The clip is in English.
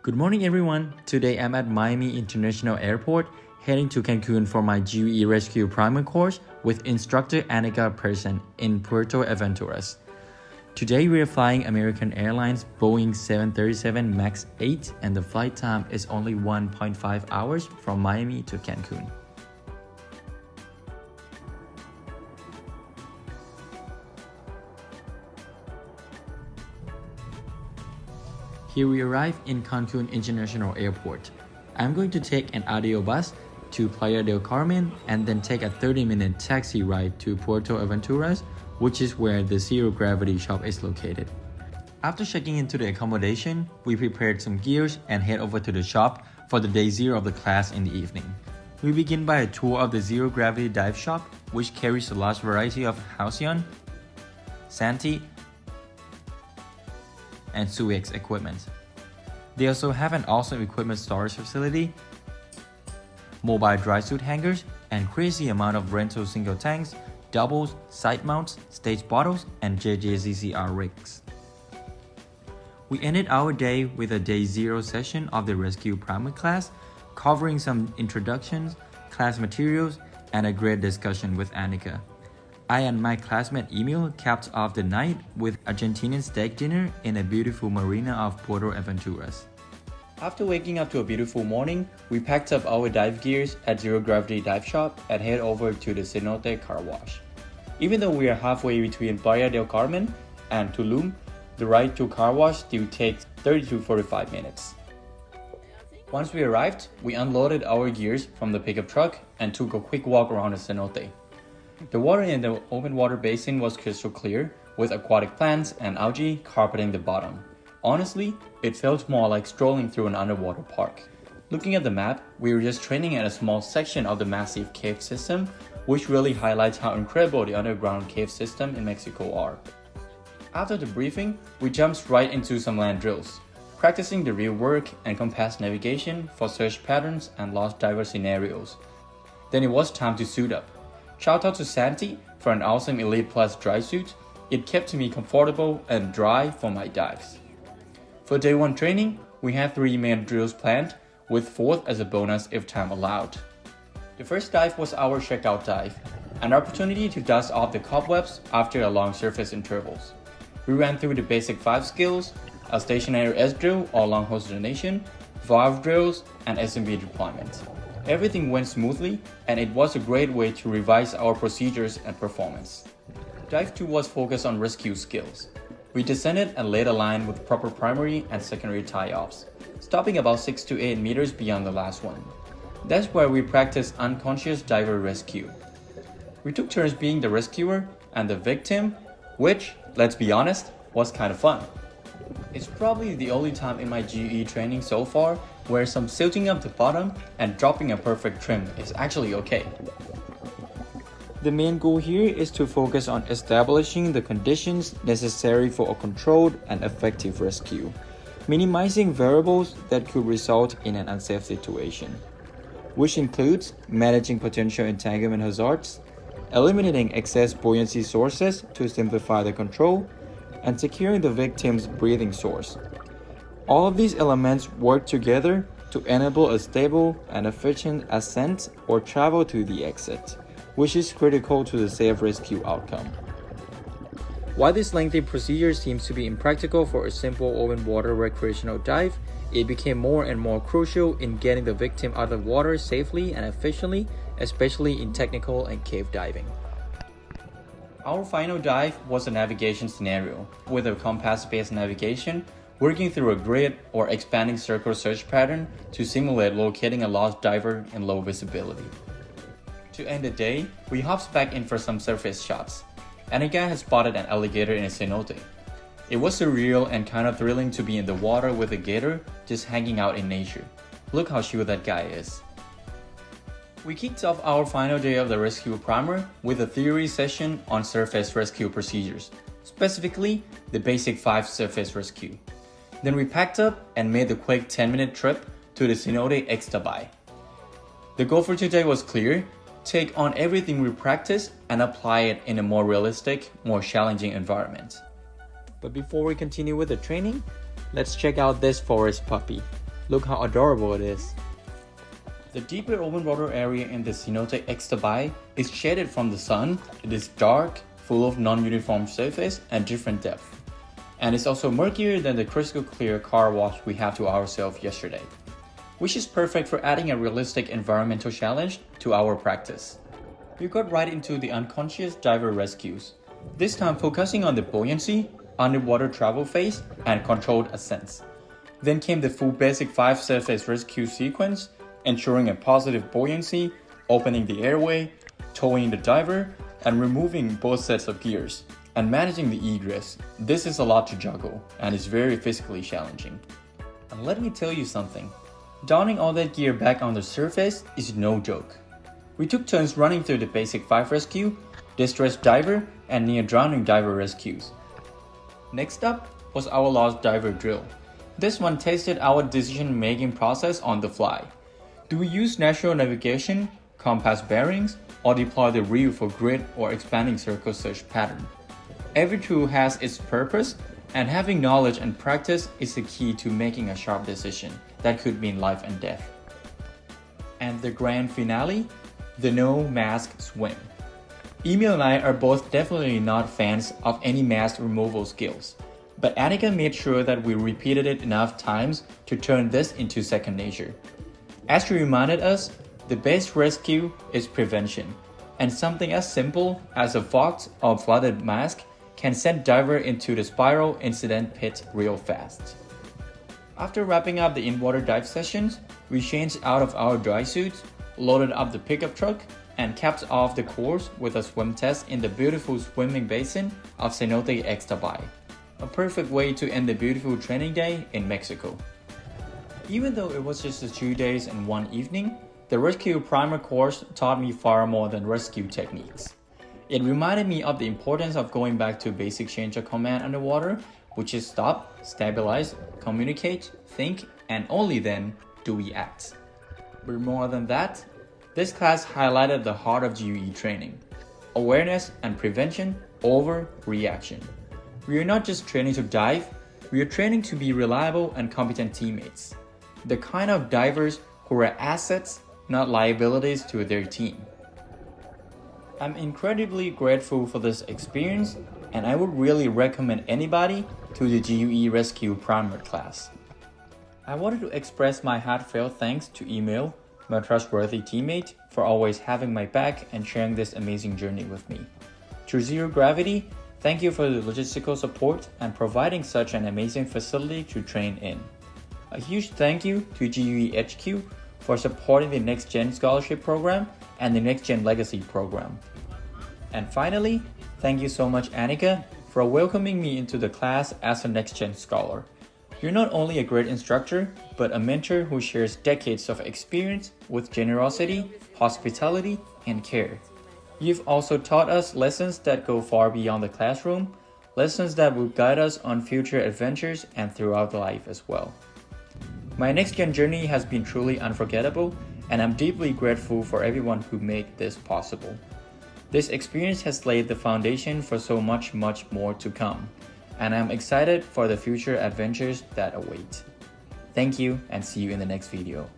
Good morning everyone. Today I'm at Miami International Airport heading to Cancun for my GUE Rescue Primer course with Instructor Annika Persson in Puerto Aventuras. Today we are flying American Airlines Boeing 737 MAX 8 and the flight time is only 1.5 hours from Miami to Cancun. Here we arrive in Cancun International Airport. I'm going to take an audio bus to Playa del Carmen and then take a 30-minute taxi ride to Puerto Aventuras, which is where the zero gravity shop is located. After checking into the accommodation, we prepared some gears and head over to the shop for the day 0 of the class in the evening. We begin by a tour of the zero gravity dive shop, which carries a large variety of Halcyon, Santi, and SUEX equipment. They also have an awesome equipment storage facility, mobile dry suit hangers, and crazy amount of rental single tanks, doubles, side mounts, stage bottles, and JJZCR rigs. We ended our day with a day 0 session of the Rescue Primer class, covering some introductions, class materials, and a great discussion with Annika. I and my classmate Emil capped off the night with Argentinian steak dinner in a beautiful marina of Puerto Aventuras. After waking up to a beautiful morning, we packed up our dive gears at Zero Gravity Dive Shop and head over to the Cenote Carwash. Even though we are halfway between Playa del Carmen and Tulum, the ride to Carwash still takes 30 to 45 minutes. Once we arrived, we unloaded our gears from the pickup truck and took a quick walk around the cenote. The water in the open water basin was crystal clear, with aquatic plants and algae carpeting the bottom. Honestly, it felt more like strolling through an underwater park. Looking at the map, we were just training at a small section of the massive cave system, which really highlights how incredible the underground cave system in Mexico are. After the briefing, we jumped right into some land drills, practicing the real work and compass navigation for search patterns and lost diver scenarios. Then it was time to suit up. Shout out to Santi for an awesome Elite Plus dry suit. It kept me comfortable and dry for my dives. For day 1 training, we had 3 main drills planned, with 4th as a bonus if time allowed. The first dive was our checkout dive, an opportunity to dust off the cobwebs after a long surface intervals. We ran through the basic 5 skills, a stationary S drill or long hose detonation, valve drills, and SMB deployment. Everything went smoothly, and it was a great way to revise our procedures and performance. Dive 2 was focused on rescue skills. We descended and laid a line with proper primary and secondary tie-offs, stopping about 6 to 8 meters beyond the last one. That's where we practiced unconscious diver rescue. We took turns being the rescuer and the victim, which, let's be honest, was kind of fun. It's probably the only time in my GE training so far where some silting up the bottom and dropping a perfect trim is actually okay. The main goal here is to focus on establishing the conditions necessary for a controlled and effective rescue, minimizing variables that could result in an unsafe situation, which includes managing potential entanglement hazards, eliminating excess buoyancy sources to simplify the control, and securing the victim's breathing source. All of these elements work together to enable a stable and efficient ascent or travel to the exit, which is critical to the safe rescue outcome. While this lengthy procedure seems to be impractical for a simple open water recreational dive, it became more and more crucial in getting the victim out of the water safely and efficiently, especially in technical and cave diving. Our final dive was a navigation scenario, with a compass-based navigation, working through a grid or expanding circle search pattern to simulate locating a lost diver in low visibility. To end the day, we hopped back in for some surface shots. Annika had spotted an alligator in a cenote. It was surreal and kind of thrilling to be in the water with a gator just hanging out in nature. Look how chill that guy is. We kicked off our final day of the Rescue Primer with a theory session on surface rescue procedures, specifically the basic 5 surface rescue. Then we packed up and made the quick 10-minute trip to the Cenote Xtabay. The goal for today was clear: take on everything we practice and apply it in a more realistic, more challenging environment. But before we continue with the training, let's check out this forest puppy. Look how adorable it is. The deeper open water area in the Cenote Xtabay is shaded from the sun. It is dark, full of non-uniform surface and different depth. And it's also murkier than the crystal clear Carwash we have to ourselves yesterday, which is perfect for adding a realistic environmental challenge to our practice. We got right into the unconscious diver rescues, this time focusing on the buoyancy, underwater travel phase, and controlled ascents. Then came the full basic 5 surface rescue sequence, ensuring a positive buoyancy, opening the airway, towing the diver, and removing both sets of gears, and managing the egress. This is a lot to juggle, and is very physically challenging. And let me tell you something, donning all that gear back on the surface is no joke. We took turns running through the basic 5 rescue, distressed diver, and near drowning diver rescues. Next up was our lost diver drill. This one tested our decision-making process on the fly. Do we use natural navigation, compass bearings, or deploy the reel for grid or expanding circle search pattern? Every tool has its purpose, and having knowledge and practice is the key to making a sharp decision that could mean life and death. And the grand finale, the no mask swim. Emil and I are both definitely not fans of any mask removal skills, but Annika made sure that we repeated it enough times to turn this into second nature. As she reminded us, the best rescue is prevention, and something as simple as a fogged or flooded mask can send diver into the spiral incident pit real fast. After wrapping up the in-water dive sessions, we changed out of our dry suits, loaded up the pickup truck, and capped off the course with a swim test in the beautiful swimming basin of Cenote Xtabay, a perfect way to end the beautiful training day in Mexico. Even though it was just 2 days and 1 evening, the Rescue Primer course taught me far more than rescue techniques. It reminded me of the importance of going back to basic change of command underwater, which is stop, stabilize, communicate, think, and only then do we act. But more than that, this class highlighted the heart of GUE training: awareness and prevention over reaction. We are not just training to dive, we are training to be reliable and competent teammates. The kind of divers who are assets, not liabilities to their team. I'm incredibly grateful for this experience, and I would really recommend anybody to the GUE Rescue Primer class. I wanted to express my heartfelt thanks to Emil, my trustworthy teammate, for always having my back and sharing this amazing journey with me. To Zero Gravity, thank you for the logistical support and providing such an amazing facility to train in. A huge thank you to GUE HQ for supporting the Next Gen Scholarship Program and the Next Gen Legacy Program. And finally, thank you so much, Annika, for welcoming me into the class as a Next Gen Scholar. You're not only a great instructor, but a mentor who shares decades of experience with generosity, hospitality, and care. You've also taught us lessons that go far beyond the classroom, lessons that will guide us on future adventures and throughout life as well. My Next Gen journey has been truly unforgettable, and I'm deeply grateful for everyone who made this possible. This experience has laid the foundation for so much more to come, and I'm excited for the future adventures that await. Thank you, and see you in the next video.